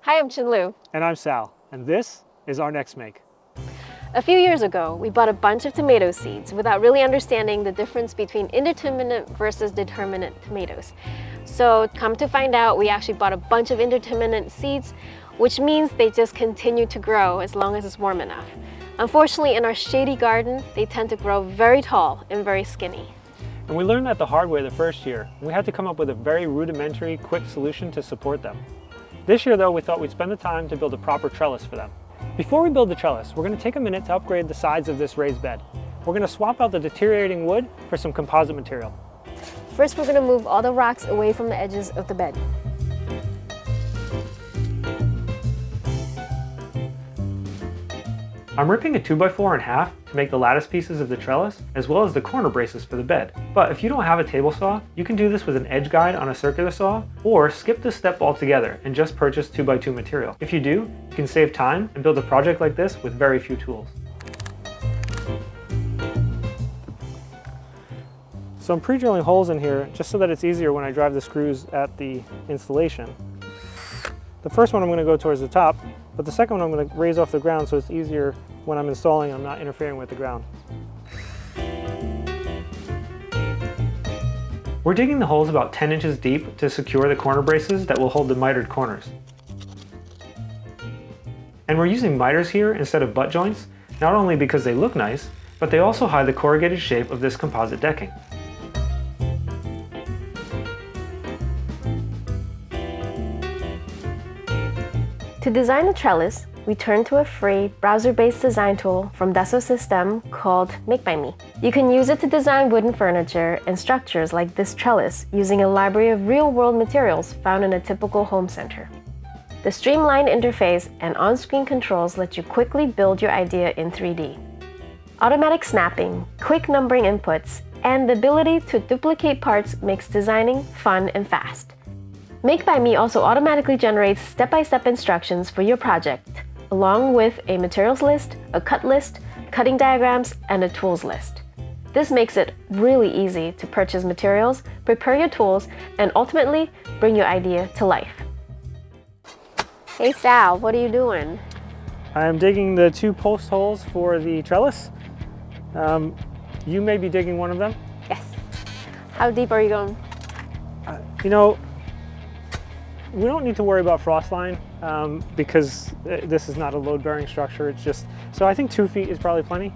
Hi, I'm Chinlu. And I'm Sal, and this is our next make. A few years ago, we bought a bunch of tomato seeds without really understanding the difference between indeterminate versus determinate tomatoes. So come to find out, we actually bought a bunch of indeterminate seeds, which means they just continue to grow as long as it's warm enough. Unfortunately, in our shady garden, they tend to grow very tall and very skinny. And we learned that the hard way the first year. We had to come up with a very rudimentary, quick solution to support them. This year though, we thought we'd spend the time to build a proper trellis for them. Before we build the trellis, we're going to take a minute to upgrade the sides of this raised bed. We're going to swap out the deteriorating wood for some composite material. First, we're going to move all the rocks away from the edges of the bed. I'm ripping a 2x4 in half to make the lattice pieces of the trellis, as well as the corner braces for the bed. But if you don't have a table saw, you can do this with an edge guide on a circular saw, or skip this step altogether and just purchase 2x2 material. If you do, you can save time and build a project like this with very few tools. So I'm pre-drilling holes in here just so that it's easier when I drive the screws at the installation. The first one I'm going to go towards the top, but the second one I'm going to raise off the ground so it's easier when I'm installing, I'm not interfering with the ground. We're digging the holes about 10 inches deep to secure the corner braces that will hold the mitered corners. And we're using miters here instead of butt joints, not only because they look nice, but they also hide the corrugated shape of this composite decking. To design the trellis, we turn to a free browser-based design tool from Dassault Systèmes called Make by Me. You can use it to design wooden furniture and structures like this trellis using a library of real-world materials found in a typical home center. The streamlined interface and on-screen controls let you quickly build your idea in 3D. Automatic snapping, quick numbering inputs, and the ability to duplicate parts makes designing fun and fast. Make by Me also automatically generates step-by-step instructions for your project, along with a materials list, a cut list, cutting diagrams, and a tools list. This makes it really easy to purchase materials, prepare your tools, and ultimately bring your idea to life. Hey Sal, what are you doing? I am digging the 2 post holes for the trellis. You may be digging one of them. Yes. How deep are you going? You know, we don't need to worry about frost line because this is not a load-bearing structure. It's just, so I think 2 feet is probably plenty.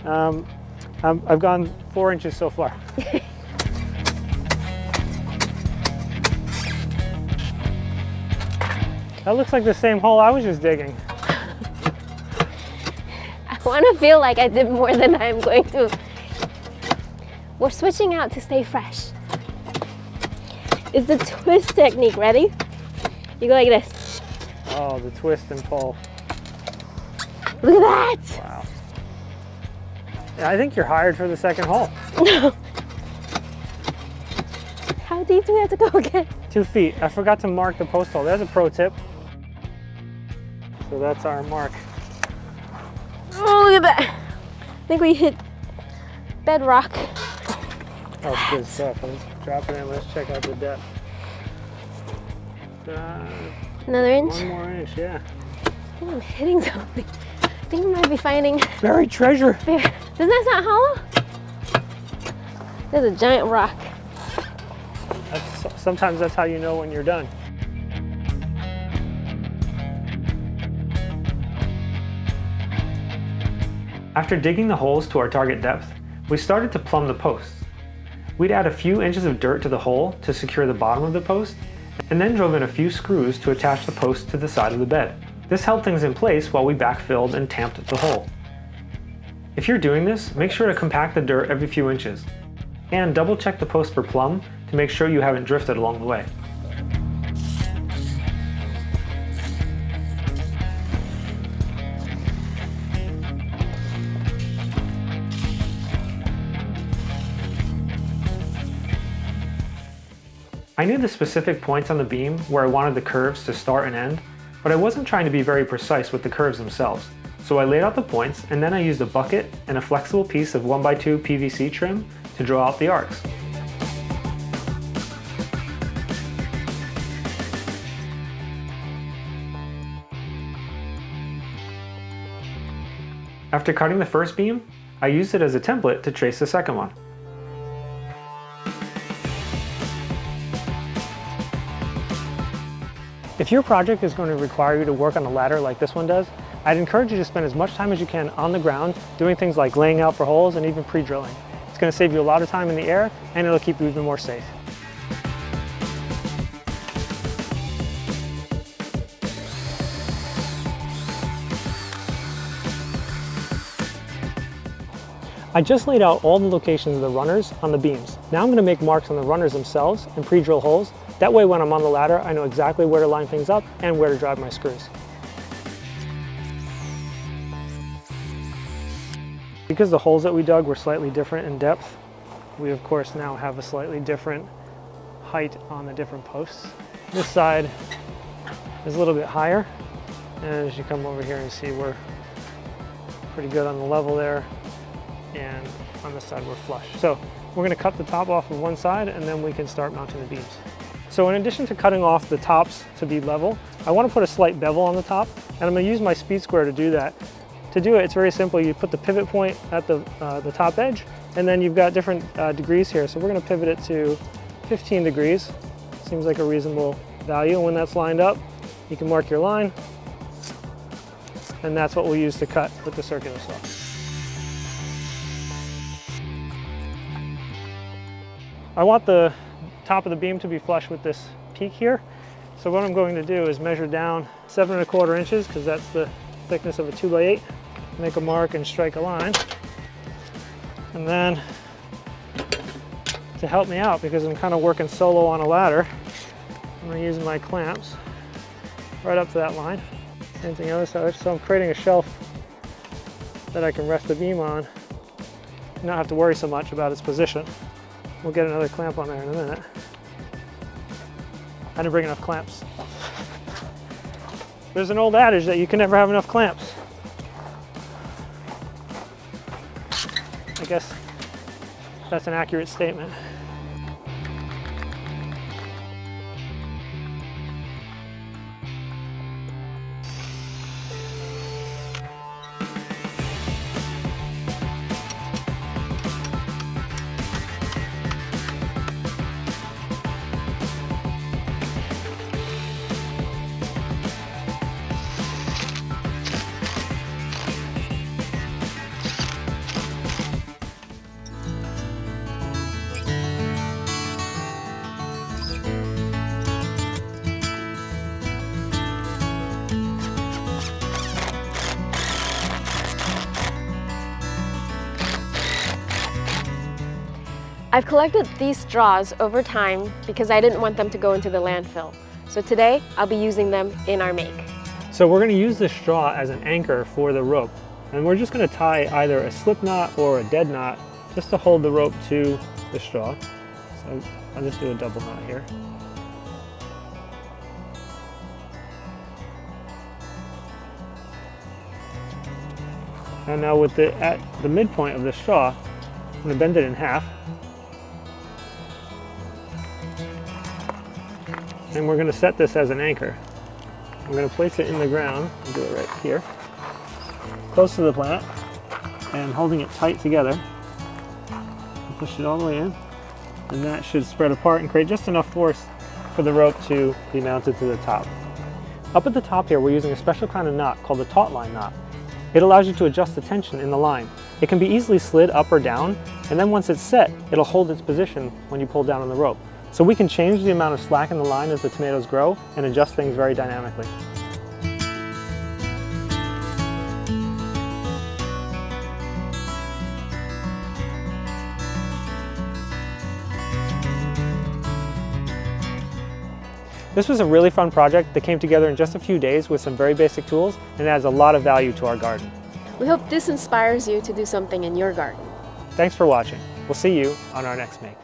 I've gone 4 inches so far. That looks like the same hole I was just digging. I want to feel like I did more than I'm going to. We're switching out to stay fresh. It's the twist technique. Ready? You go like this. Oh, the twist and pull. Look at that! Wow. Yeah, I think you're hired for the second hole. No. How deep do we have to go again? 2 feet. I forgot to mark the post hole. There's a pro tip. So that's our mark. Oh, look at that. I think we hit bedrock. Oh, good stuff. Let's drop it in. Let's check out the depth. Another inch? 1 more inch, yeah. I think I'm hitting something. I think we might be finding Buried treasure. Doesn't that sound hollow? There's a giant rock. Sometimes that's how you know when you're done. After digging the holes to our target depth, we started to plumb the posts. We'd add a few inches of dirt to the hole to secure the bottom of the post, and then drove in a few screws to attach the post to the side of the bed. This held things in place while we backfilled and tamped the hole. If you're doing this, make sure to compact the dirt every few inches, and double check the post for plumb to make sure you haven't drifted along the way. I knew the specific points on the beam where I wanted the curves to start and end, but I wasn't trying to be very precise with the curves themselves. So I laid out the points, and then I used a bucket and a flexible piece of 1x2 PVC trim to draw out the arcs. After cutting the first beam, I used it as a template to trace the second one. If your project is going to require you to work on a ladder like this one does, I'd encourage you to spend as much time as you can on the ground doing things like laying out for holes and even pre-drilling. It's going to save you a lot of time in the air and it'll keep you even more safe. I just laid out all the locations of the runners on the beams. Now I'm going to make marks on the runners themselves and pre-drill holes. That way when I'm on the ladder, I know exactly where to line things up and where to drive my screws. Because the holes that we dug were slightly different in depth, we of course now have a slightly different height on the different posts. This side is a little bit higher, and as you come over here and see, we're pretty good on the level there, and on this side we're flush. So we're going to cut the top off of one side and then we can start mounting the beams. So in addition to cutting off the tops to be level, I want to put a slight bevel on the top, and I'm going to use my speed square to do that. To do it, it's very simple. You put the pivot point at the top edge, and then you've got different degrees here. So we're going to pivot it to 15 degrees. Seems like a reasonable value. And when that's lined up, you can mark your line, and that's what we'll use to cut with the circular saw. I want the top of the beam to be flush with this peak here. So what I'm going to do is measure down 7 1/4 inches, because that's the thickness of a 2x8. Make a mark and strike a line. And then, to help me out, because I'm kind of working solo on a ladder, I'm going to use my clamps right up to that line. Same thing other side. So I'm creating a shelf that I can rest the beam on and not have to worry so much about its position. We'll get another clamp on there in a minute. I didn't bring enough clamps. There's an old adage that you can never have enough clamps. I guess that's an accurate statement. I've collected these straws over time because I didn't want them to go into the landfill. So today, I'll be using them in our make. So we're going to use this straw as an anchor for the rope. And we're just going to tie either a slip knot or a dead knot just to hold the rope to the straw. So I'll just do a double knot here. And now with at the midpoint of the straw, I'm going to bend it in half. And we're going to set this as an anchor. I'm going to place it in the ground, I'll do it right here, close to the plant, and holding it tight together. Push it all the way in, and that should spread apart and create just enough force for the rope to be mounted to the top. Up at the top here, we're using a special kind of knot called the taut-line knot. It allows you to adjust the tension in the line. It can be easily slid up or down, and then once it's set, it'll hold its position when you pull down on the rope. So we can change the amount of slack in the line as the tomatoes grow and adjust things very dynamically. This was a really fun project that came together in just a few days with some very basic tools and adds a lot of value to our garden. We hope this inspires you to do something in your garden. Thanks for watching. We'll see you on our next make.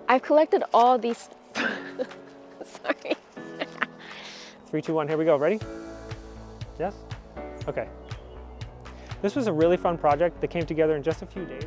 I've collected all these... Sorry. 3, 2, 1, here we go. Ready? Yes? Okay. This was a really fun project that came together in just a few days.